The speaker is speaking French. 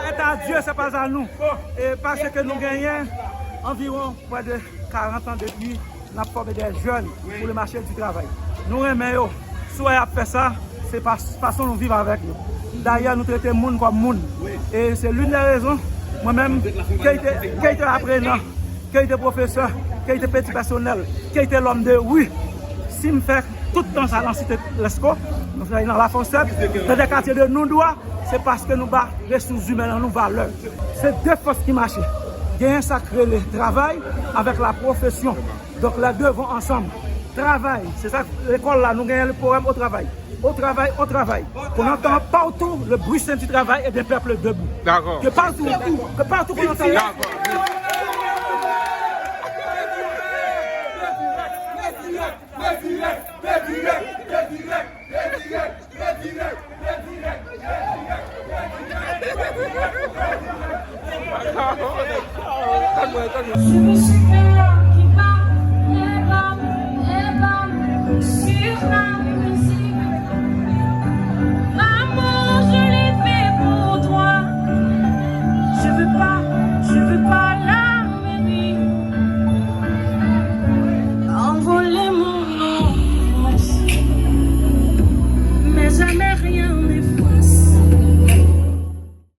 Est à Dieu, c'est pas à nous. Et parce que nous gagnons environ près de 40 ans depuis nous avons formé des jeunes pour le marché du travail. Nous aimons, soit à faire ça, c'est pas façon nous vivre avec nous. D'ailleurs, nous traitons le monde comme monde. Et c'est l'une des raisons, moi-même, qui était apprenant, qui était professeur, qui était petit personnel, qui était l'homme de oui. Si je fais tout le temps ça dans la cité de l'ESCO, nous sommes dans la Foncette, dans les quartiers de Noudoua, c'est parce que nous avons des ressources humaines dans nos valeurs. C'est deux forces qui marchent. Il y a un sacré le travail avec la profession. Donc les deux vont ensemble. Travail, c'est ça, l'école là, nous gagnons le programme au travail. Au travail, au travail. On entend partout le bruit saint du travail et des peuples debout. D'accord. Que partout qu'on entend. D'accord.